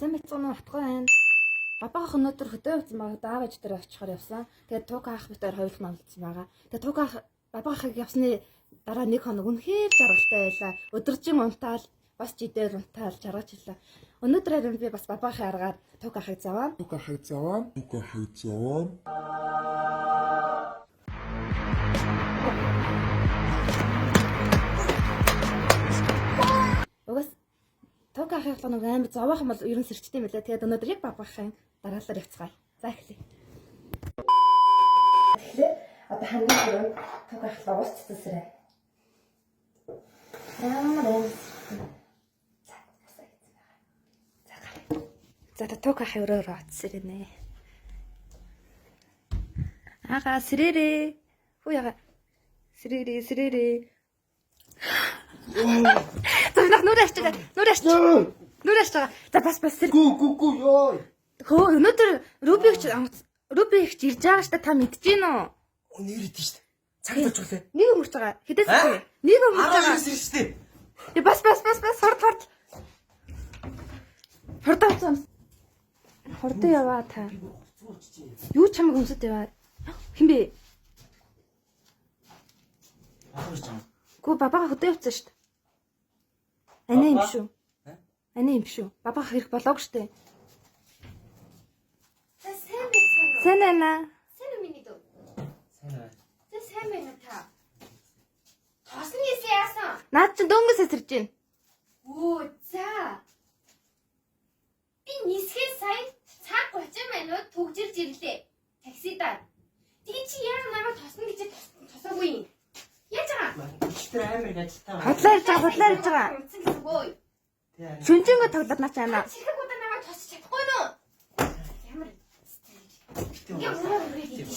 Сайн мэдсэн нь утгаа байна. Бабаах өнөөдөр хөдөө явсан байгаа. Даавч дээр очихоор явсан. Тэгээд туг аах битээр хоёулах намлцсан байгаа. Тэгээд туг аах бабаахыг явсны дараа нэг хоног үнэхээр жаргалтай байлаа. Өдөржин унтаал бас жидээр унтаал жаргаж илаа. Өнөөдөр харин би бас бабаахын аргаар туг аахыг заваа. Угаас туг аахыг нэг амар зовоохон бол ерөн сэрчтэй юм лээ. Тэгээд өнөөдөр яг бабаахын дараалал явцгаая. За эхлэе. Одоо хамгийн туг аахлаа ууццсараа. За туг аах өрөөр оцсэрнэ. Ага сэрэрэ. Хүү яга. Сэрэрэ. Зөвнөх нүрэ ачгаа. За бас сэр. Гү ёо. Хөө өнөөдөр Рубикч ирж байгаа штэ та мэдэж гин үү? Өнөр идэв штэ. Цаг тооч үлээ. Нэг өмөрч байгаа. Хэдээс вэ? Нэг өмөрч байгаа. 19 штэ. Бас хорд. Хорд яваа та. Юу ч хамаагүй өмсөд яваа. Хин бэ? Гү бабаага хөдөө явцсан штэ. Ани юм шүү. Бабаага хэрэг болоог штэ. Сайн байна. Сайн миний дөө. Сайн байна та. Тосны яасан? Наад чи дөнгөс сэрж байна. Оо за. Би нисхээ сайн цаг 30 минут төгжирж ирлээ. Таксидаа. Тэгээ чи яа намайг тосно гэж тосоогүй юм. Яаж байгаа? Өчтөр амар ажилтаа. Хотлоо ирж байгаа. Ой. Шүнжэнгөө тоглоод наач яана. Чихэг удаа намайг тосч чадахгүй нөө. Ямар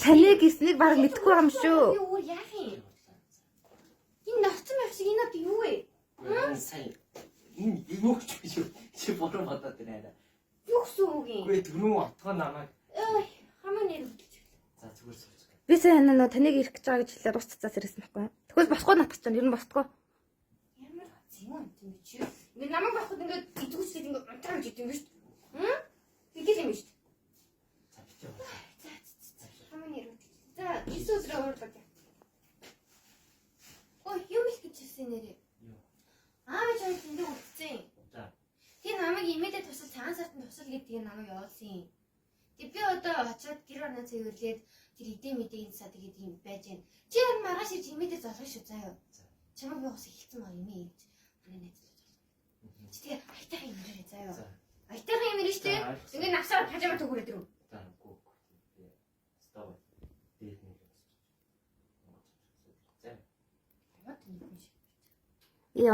Таныг гиснийг баг мэдэхгүй юм шүү. би өөр яах юм? Энэ навцсан байх шиг энэ одоо юу вэ? Сайн. Энэ юу ч биш үү? Чи бороо бодоод байна. Юу гэсэн үг юм? Гүй түрүү отгоо намайг. Ой, хамаа нэр үлдэж. За зүгээр сууж. Би сайн нөө таныг ирэх гэж байгаа гэж хэлээд ус цацаас ирсэн байхгүй. Тэгвэл босгоо натгах чинь ер нь босдгоо. Ямар зэн юм чи? Ингээ намайг бахад ингээ идэгчлээд ингээ унтрааж идэв юм шүү дээ. Тэгэл юм шүү дээ. За битээ. Хамаа нэр үлдэж. За, 9 өдрөө уурлаа. Ой, юм их гэж хэлсэн нэрээ. Юу? Аавч хоёр тэндээ үлдсэн. За. Тэр намайг имэдэ тусал цагаан сартанд тусал гэдгийг намайг явуулсан. Тэг би одоо очиод гэр орноо цэвэрлээд тэр идэ мэдээ энэ сад гэдэг юм байж гэн. Чи ер нь маргааш ирж имэдэ золгоно шүү заа юу. Чамайг би ус ихэлсэн маа юм ийм. Манай найз л золгоно. Чи тэгээ айтайхан юм ирээ заа юу. Айтайхан юм ирээ штэ. Ингээ навсаар пажама төгөрөд ирв. За гү. Став. Дээд нэг. За. Яа тийм юм шиг.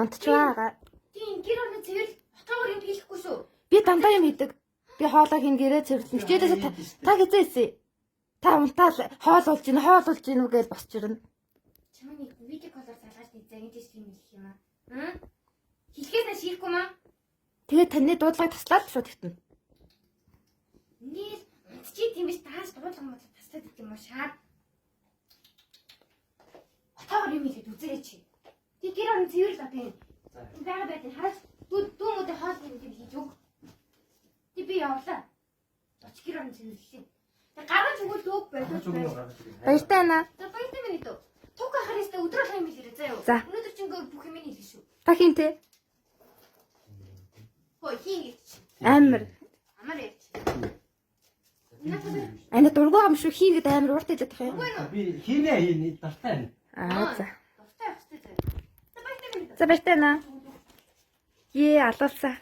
Унтч байгаа. Тийм гэр орноо цэвэрл отоогоор юм хийхгүй шүү. Би дандаа юм хийдэг. Би хоолоо хин гэрээ цэвэрлэн. Хичээлээс та хэзээсэн? Та унтаал хоол болж гин үү гэж босч ирнэ. Чамайг видео колоор залгаж нэг загин тест юм хэлэх юм аа. Хэлхээсээ шийхгүй маа. Тэгээд таны дуудлагыг таслаад шууд хитнэ. Нэр чи тийм биш тааш дуудлага мод таслаад идэх юм уу шаад. Атаар юм хэлээд үзээрэй чи. Тэг гэр орон цэвэрлээ тийм. За. Бага байдیں۔ Хараад дүүмүүдээ хоол юм хийж өг. Тэг би явлаа. Оч гэр орон цэвэрлээ. Тэг гаргаж өгвөл өг байдаг. Баяртай байна. За баяртай минь дөө. Туг ахарыста өдрөөр хайм хэлээрэй заа юу. За. Өнөөдөр чи ингээ бүх юм хэлээ шүү. Та хинтээ. Хөө хин гэж. Амар. Амар ярьж. Ана дургуй юм шүү хин гэдэг амар урт хэлээд тах юм. Би хийнэ дартай. За. Дуртай ахтай заа. За баяртай минь дөө. За баяртай байна. Алуулсаа.